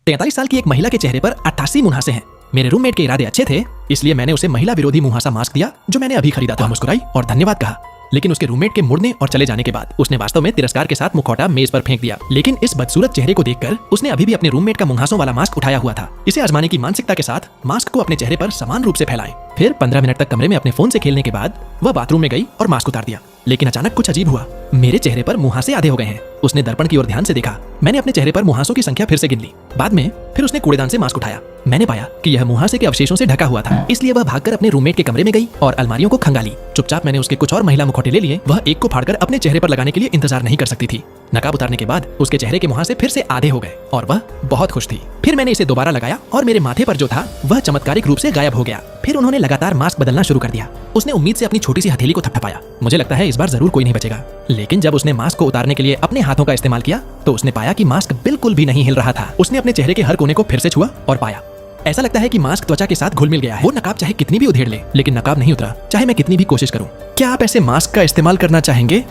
43 साल की एक महिला के चेहरे पर 88 मुहासे हैं। मेरे रूममेट के इरादे अच्छे थे, इसलिए मैंने उसे महिला विरोधी मुहासा मास्क दिया जो मैंने अभी खरीदा था। मुस्कुराई और धन्यवाद कहा, लेकिन उसके रूममेट के मुड़ने और चले जाने के बाद उसने वास्तव में तिरस्कार के साथ मुखौटा मेज पर फेंक दिया। लेकिन इस बदसूरत चेहरे को देखकर उसने अभी भी अपने रूममेट का मुहासों वाला मास्क उठाया हुआ था। इसे आजमाने की मानसिकता के साथ मास्क को अपने चेहरे पर समान रूप से फैलाएं। फिर 15 मिनट तक कमरे में अपने फोन से खेलने के बाद वह बाथरूम में गई और मास्क उतार दिया। लेकिन अचानक कुछ अजीब हुआ, मेरे चेहरे पर मुहासे आधे हो गए हैं। उसने दर्पण की ओर ध्यान से देखा। मैंने अपने चेहरे पर मुहासों की संख्या फिर से गिन ली। बाद में फिर उसने कूड़ेदान से मास्क उठाया। मैंने पाया कि यह मुहासे के अवशेषों से ढका हुआ था, इसलिए वह भागकर अपने रूममेट के कमरे में गई और अलमारियों को खंगाली। चुपचाप मैंने उसके कुछ और महिला मुखौटे ले लिए। वह एक को फाड़कर अपने चेहरे पर लगाने के लिए इंतजार नहीं कर सकती थी। नकाब उतारने के बाद उसके चेहरे के मुहासे फिर से आधे हो गए और वह बहुत खुश थी। फिर मैंने इसे दोबारा लगाया और मेरे माथे पर जो था वह चमत्कारिक रूप से गायब हो गया। फिर उन्होंने लगातार मास्क बदलना शुरू कर दिया। उसने उम्मीद से अपनी छोटी सी हथेली को थपथपाया। मुझे लगता है इस बार जरूर कोई नहीं बचेगा। लेकिन जब उसने मास्क को उतारने के लिए अपने हाथों का इस्तेमाल किया तो उसने पाया कि मास्क बिल्कुल भी नहीं हिल रहा था। उसने अपने चेहरे के हर कोने को फिर से छुआ और पाया ऐसा लगता है कि मास्क त्वचा के साथ घुल मिल गया है। वो नकाब चाहे कितनी भी उधेड़ ले, लेकिन नकाब नहीं उतरा, चाहे मैं कितनी भी कोशिश करूं। क्या आप ऐसे मास्क का इस्तेमाल करना चाहेंगे?